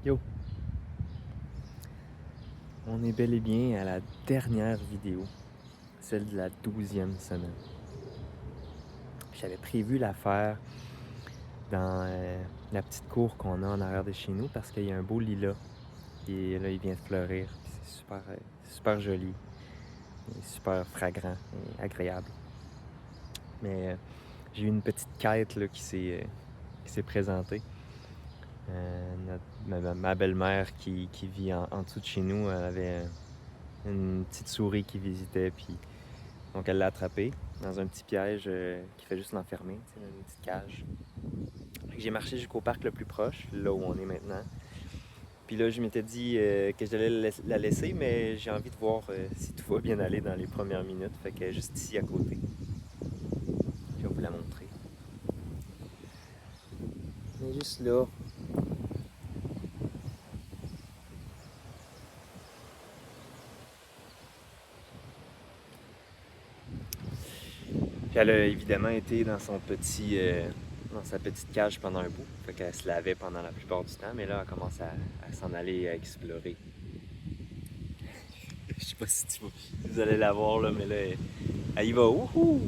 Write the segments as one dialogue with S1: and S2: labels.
S1: Yo! On est bel et bien à la dernière vidéo, celle de la 12e semaine. J'avais prévu la faire dans la petite cour qu'on a en arrière de chez nous parce qu'il y a un beau lilas et là il vient de fleurir. C'est super joli, et super fragrant et agréable. Mais j'ai eu une petite quête là, qui s'est présentée. Ma belle-mère qui vit en dessous de chez nous, elle avait une petite souris qui visitait, puis donc elle l'a attrapée dans un petit piège qui fait juste l'enfermer, dans une petite cage. J'ai marché jusqu'au parc le plus proche, là où on est maintenant. Puis là, je m'étais dit que j'allais la laisser, mais j'ai envie de voir si tout va bien aller dans les premières minutes. Fait qu'elle est juste ici à côté. Je vais vous la montrer. Elle est juste là. Puis elle a évidemment été dans sa petite cage pendant un bout. Fait qu'elle se lavait pendant la plupart du temps, mais là, elle commence à s'en aller à explorer. Je sais pas si vous allez la voir là, mais là, elle y va. Wouhou!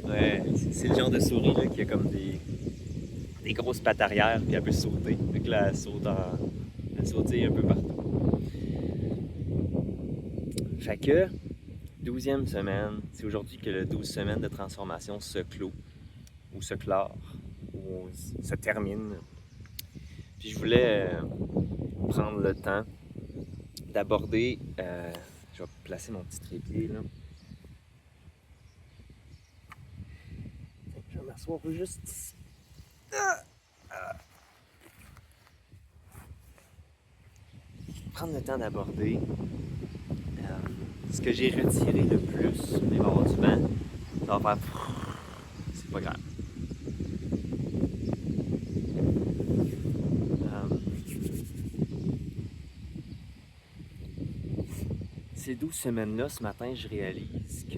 S1: Ouais, c'est le genre de souris là, qui a comme des grosses pattes arrière, puis elle peut sauter. Fait que là, elle sautille un peu partout. Fait que, 12e semaine, c'est aujourd'hui que le 12 semaines de transformation se clôt, ou se clore, ou se termine. Puis je voulais prendre le temps d'aborder, je vais placer mon petit trépied là. Je vais m'asseoir juste ici. Prendre le temps d'aborder ce que j'ai retiré le plus. Il va y avoir du vent. Ça va faire... C'est pas grave. Ces 12 semaines-là, ce matin, je réalise que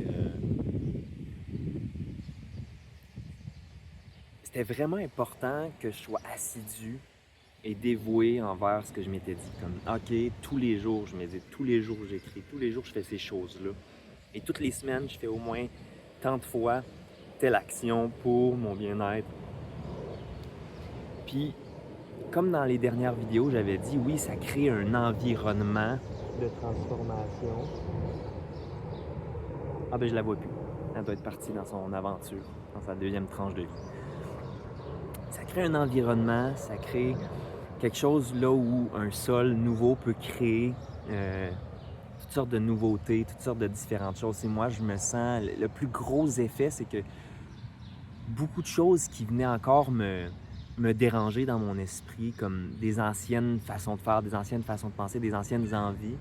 S1: c'était vraiment important que je sois assidu et dévoué envers ce que je m'étais dit. Comme, OK, tous les jours, je médite, tous les jours, j'écris, tous les jours, je fais ces choses-là. Et toutes les semaines, je fais au moins tant de fois telle action pour mon bien-être. Puis, comme dans les dernières vidéos, j'avais dit, oui, ça crée un environnement de transformation. Ah ben, je la vois plus. Elle doit être partie dans son aventure, dans sa deuxième tranche de vie. Ça crée un environnement, ça crée quelque chose là où un sol nouveau peut créer toutes sortes de nouveautés, toutes sortes de différentes choses. Et moi, je me sens... Le plus gros effet, c'est que beaucoup de choses qui venaient encore me déranger dans mon esprit, comme des anciennes façons de faire, des anciennes façons de penser, des anciennes envies,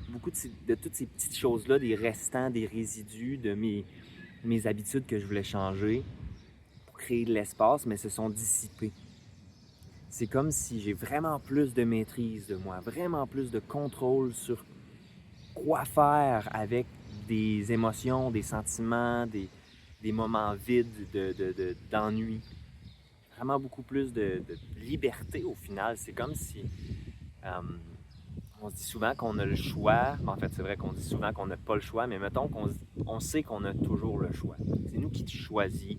S1: beaucoup de toutes ces petites choses-là, des restants, des résidus de mes habitudes que je voulais changer pour créer de l'espace, mais se sont dissipés. C'est comme si j'ai vraiment plus de maîtrise de moi, vraiment plus de contrôle sur quoi faire avec des émotions, des sentiments, des moments vides d'ennui. Vraiment beaucoup plus de liberté au final. C'est comme si on se dit souvent qu'on a le choix. En fait, c'est vrai qu'on dit souvent qu'on n'a pas le choix, mais mettons qu'on sait qu'on a toujours le choix. C'est nous qui choisissons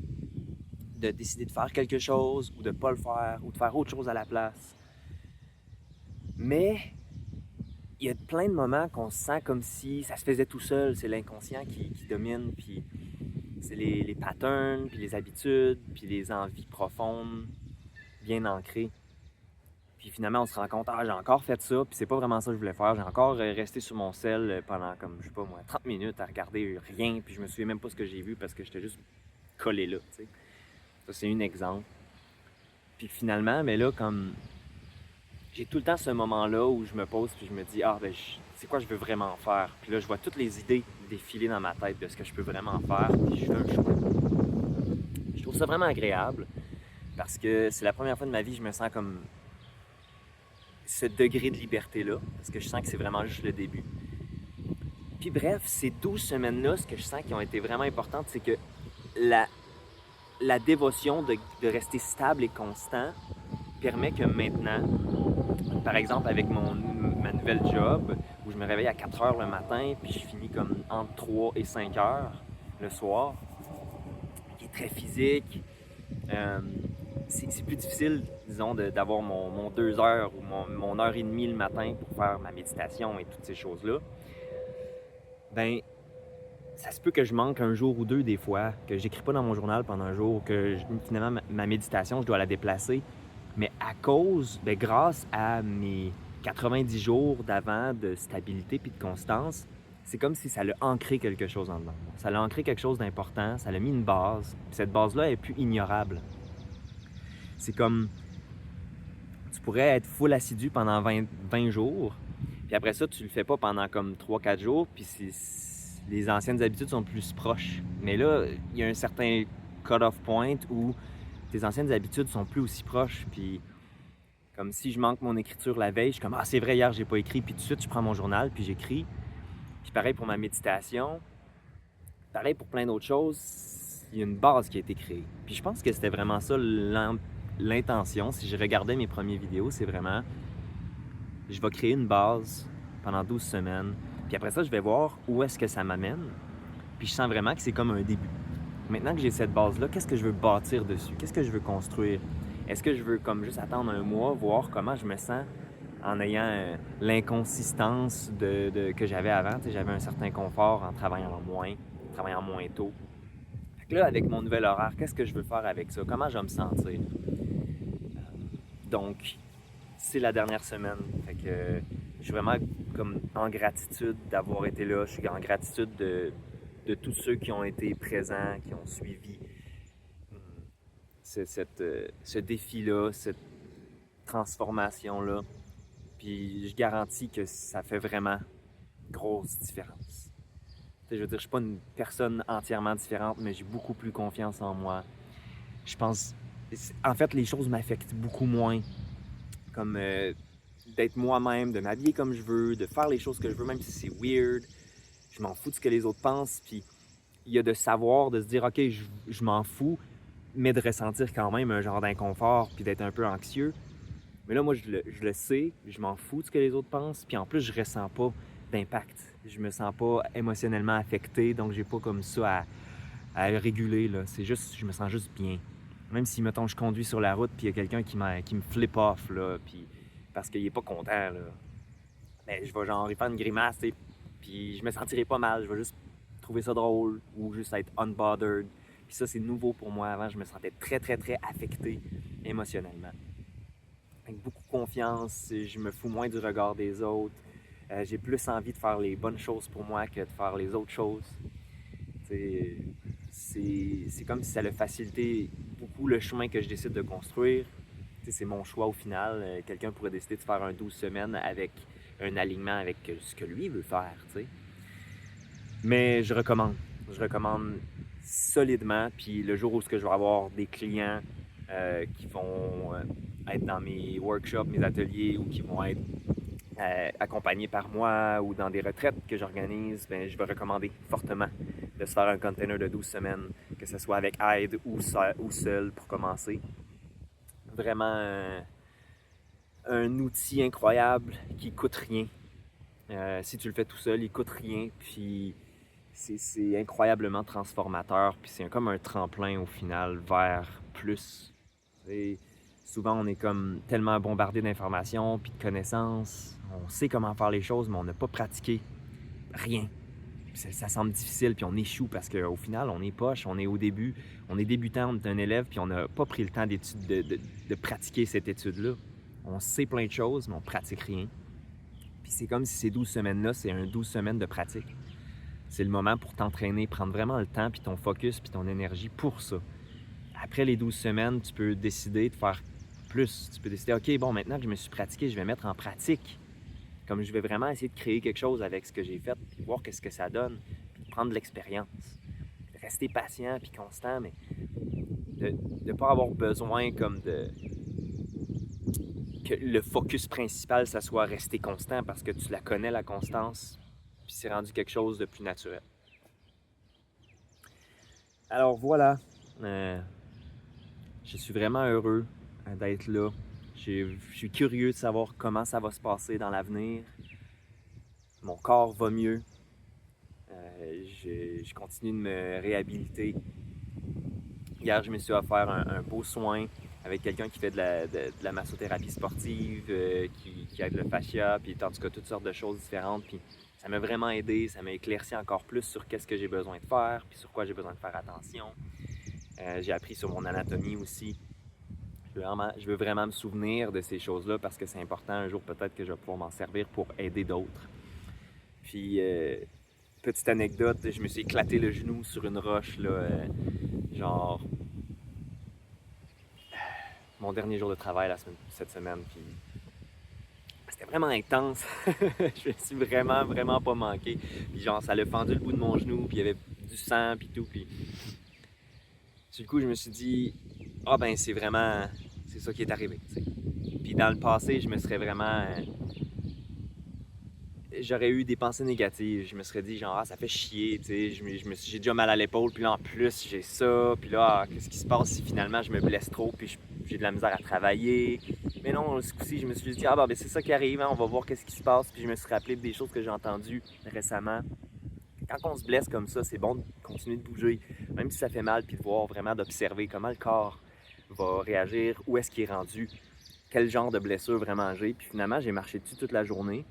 S1: de décider de faire quelque chose ou de ne pas le faire ou de faire autre chose à la place. Mais il y a plein de moments qu'on se sent comme si ça se faisait tout seul. C'est l'inconscient qui domine, puis c'est les patterns, puis les habitudes, puis les envies profondes, bien ancrées. Puis finalement, on se rend compte, j'ai encore fait ça, puis c'est pas vraiment ça que je voulais faire. J'ai encore resté sur mon sel pendant, comme, je sais pas moi, 30 minutes à regarder rien, puis je me souviens même pas ce que j'ai vu parce que j'étais juste collé là, tu sais. Ça, c'est un exemple. Puis finalement, mais là, comme j'ai tout le temps ce moment-là où je me pose puis je me dis, c'est quoi je veux vraiment faire? Puis là, je vois toutes les idées défiler dans ma tête de ce que je peux vraiment faire, puis je fais un choix. Je trouve ça vraiment agréable parce que c'est la première fois de ma vie que je me sens comme ce degré de liberté-là, parce que je sens que c'est vraiment juste le début. Puis bref, ces 12 semaines-là, ce que je sens qui ont été vraiment importantes, c'est que la dévotion de rester stable et constant permet que maintenant, Par exemple, avec ma nouvelle job, où je me réveille à 4 heures le matin, puis je finis comme entre 3 et 5 heures le soir, qui est très physique. Euh, c'est plus difficile, disons, d'avoir mon 2 heures ou mon heure et demie le matin pour faire ma méditation et toutes ces choses-là. Ben, ça se peut que je manque un jour ou deux des fois, que j'écris pas dans mon journal pendant un jour, que finalement ma méditation, je dois la déplacer. Mais à cause, grâce à mes 90 jours d'avant de stabilité puis de constance, c'est comme si ça l'a ancré quelque chose en dedans. Ça l'a ancré quelque chose d'important, ça l'a mis une base. Puis cette base-là est plus ignorable. C'est comme, tu pourrais être full assidu pendant 20 jours, puis après ça, tu le fais pas pendant comme 3-4 jours, puis les anciennes habitudes sont plus proches. Mais là, il y a un certain cut-off point où tes anciennes habitudes sont plus aussi proches, puis comme si je manque mon écriture la veille, je suis comme « Ah, c'est vrai, hier, j'ai pas écrit », puis tout de suite, je prends mon journal, puis j'écris. Puis pareil pour ma méditation, pareil pour plein d'autres choses, il y a une base qui a été créée. Puis je pense que c'était vraiment ça l'intention. Si je regardais mes premières vidéos, c'est vraiment, je vais créer une base pendant 12 semaines, puis après ça, je vais voir où est-ce que ça m'amène. Puis je sens vraiment que c'est comme un début. Maintenant que j'ai cette base-là, qu'est-ce que je veux bâtir dessus? Qu'est-ce que je veux construire? Est-ce que je veux comme juste attendre un mois, voir comment je me sens en ayant l'inconsistance que j'avais avant? Tu sais, j'avais un certain confort en travaillant moins tôt. Fait que là, avec mon nouvel horaire, qu'est-ce que je veux faire avec ça? Comment je vais me sentir? Donc, c'est la dernière semaine. Fait que je suis vraiment comme en gratitude d'avoir été là. Je suis en gratitude de tous ceux qui ont été présents, qui ont suivi ce défi-là, cette transformation-là. Puis je garantis que ça fait vraiment grosse différence. Je veux dire, je suis pas une personne entièrement différente, mais j'ai beaucoup plus confiance en moi. Je pense... En fait, les choses m'affectent beaucoup moins. Comme d'être moi-même, de m'habiller comme je veux, de faire les choses que je veux, même si c'est weird. Je m'en fous de ce que les autres pensent. Puis il y a de savoir, de se dire, OK, je m'en fous, mais de ressentir quand même un genre d'inconfort puis d'être un peu anxieux. Mais là, moi, je le sais, je m'en fous de ce que les autres pensent, puis en plus, je ressens pas d'impact. Je me sens pas émotionnellement affecté, donc j'ai pas comme ça à réguler, là. C'est juste, je me sens juste bien. Même si, mettons, je conduis sur la route, puis il y a quelqu'un qui me flip off, là, puis parce qu'il est pas content, là. Ben, je vais genre y faire une grimace, tu sais, puis je me sentirai pas mal, je vais juste trouver ça drôle, ou juste être unbothered. Puis ça, c'est nouveau pour moi. Avant, je me sentais très, très, très affecté émotionnellement. Avec beaucoup de confiance, je me fous moins du regard des autres. J'ai plus envie de faire les bonnes choses pour moi que de faire les autres choses. C'est comme si ça allait faciliter beaucoup le chemin que je décide de construire. C'est mon choix au final. Quelqu'un pourrait décider de faire un 12 semaines avec un alignement avec ce que lui veut faire. T'sais. Mais je recommande. Je recommande solidement. Puis le jour où je vais avoir des clients qui vont être dans mes workshops, mes ateliers ou qui vont être accompagnés par moi ou dans des retraites que j'organise, ben, je vais recommander fortement de se faire un container de 12 semaines, que ce soit avec aide ou seul pour commencer. Vraiment un outil incroyable qui coûte rien. Si tu le fais tout seul, il coûte rien, puis c'est incroyablement transformateur, puis c'est comme un tremplin au final vers plus. Et souvent, on est comme tellement bombardé d'informations puis de connaissances. On sait comment faire les choses, mais on n'a pas pratiqué rien. Ça semble difficile, puis on échoue parce qu'au final, on est poche, on est au début, on est débutant, on est un élève, puis on n'a pas pris le temps de pratiquer cette étude-là. On sait plein de choses, mais on pratique rien. Puis c'est comme si ces 12 semaines-là, c'est un 12 semaines de pratique. C'est le moment pour t'entraîner, prendre vraiment le temps, puis ton focus, puis ton énergie pour ça. Après les 12 semaines, tu peux décider de faire plus. Tu peux décider, OK, bon, maintenant que je me suis pratiqué, je vais mettre en pratique. Comme je vais vraiment essayer de créer quelque chose avec ce que j'ai fait, puis voir qu'est-ce que ça donne, puis prendre de l'expérience. Rester patient puis constant, mais de ne pas avoir besoin comme que le focus principal, ça soit rester constant parce que tu la connais, la constance, puis c'est rendu quelque chose de plus naturel. Alors voilà, je suis vraiment heureux d'être là. Je suis curieux de savoir comment ça va se passer dans l'avenir. Mon corps va mieux. Je continue de me réhabiliter. Hier, je me suis offert un beau soin avec quelqu'un qui fait de la massothérapie sportive, qui aide le fascia, puis en tout cas toutes sortes de choses différentes. Puis ça m'a vraiment aidé, ça m'a éclairci encore plus sur qu'est-ce que j'ai besoin de faire, puis sur quoi j'ai besoin de faire attention. J'ai appris sur mon anatomie aussi. Je veux vraiment me souvenir de ces choses-là parce que c'est important. Un jour, peut-être que je vais pouvoir m'en servir pour aider d'autres. Puis, petite anecdote, je me suis éclaté le genou sur une roche, là, genre mon dernier jour de travail cette semaine. Puis, c'était vraiment intense. Je me suis vraiment pas manqué. Puis, genre, ça l'a fendu le bout de mon genou, puis il y avait du sang, puis tout. Puis, du coup, je me suis dit, ah ben, c'est ça qui est arrivé. T'sais. Puis, dans le passé, je me serais vraiment. J'aurais eu des pensées négatives. Je me serais dit, genre, ah, ça fait chier, tu sais, j'ai déjà mal à l'épaule, puis là, en plus, j'ai ça, puis là, qu'est-ce qui se passe si finalement je me blesse trop, puis j'ai de la misère à travailler. Mais non, ce coup-ci, je me suis dit, ah, ben, c'est ça qui arrive, hein, on va voir qu'est-ce qui se passe, puis je me suis rappelé des choses que j'ai entendues récemment. Quand on se blesse comme ça, c'est bon de continuer de bouger, même si ça fait mal, puis de voir vraiment d'observer comment le corps va réagir, où est-ce qu'il est rendu, quel genre de blessure vraiment j'ai. Puis finalement, j'ai marché dessus toute la journée,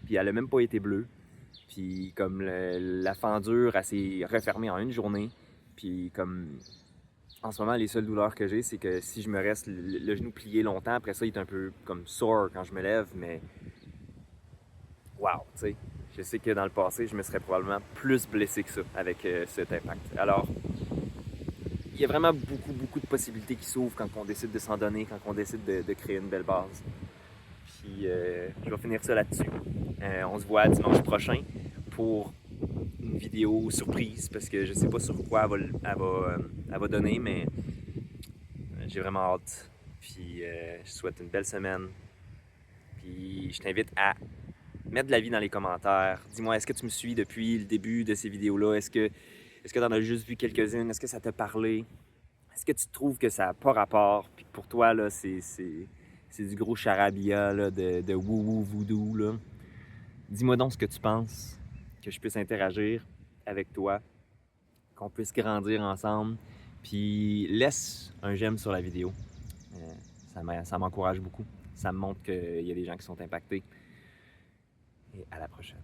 S1: puis elle a même pas été bleue. Puis comme la fendure, elle s'est refermée en une journée. Puis comme en ce moment, les seules douleurs que j'ai, c'est que si je me reste le genou plié longtemps, après ça, il est un peu comme sore quand je me lève, mais wow, tu sais. Je sais que dans le passé, je me serais probablement plus blessé que ça avec cet impact. Alors, il y a vraiment beaucoup de possibilités qui s'ouvrent quand on décide de s'en donner, quand on décide de créer une belle base. Puis je vais finir ça là-dessus. On se voit dimanche prochain pour une vidéo surprise parce que je sais pas sur quoi elle va donner, mais j'ai vraiment hâte. Puis je souhaite une belle semaine. Puis je t'invite à mettre de la vie dans les commentaires. Dis-moi, est-ce que tu me suis depuis le début de ces vidéos-là? Est-ce que tu en as juste vu quelques-unes? Est-ce que ça t'a parlé? Est-ce que tu trouves que ça n'a pas rapport? Puis que pour toi, là, c'est du gros charabia là, de woo-woo voodoo. Là. Dis-moi donc ce que tu penses, que je puisse interagir avec toi, qu'on puisse grandir ensemble. Puis laisse un j'aime sur la vidéo. Ça m'encourage beaucoup. Ça me montre qu'il y a des gens qui sont impactés. Et à la prochaine.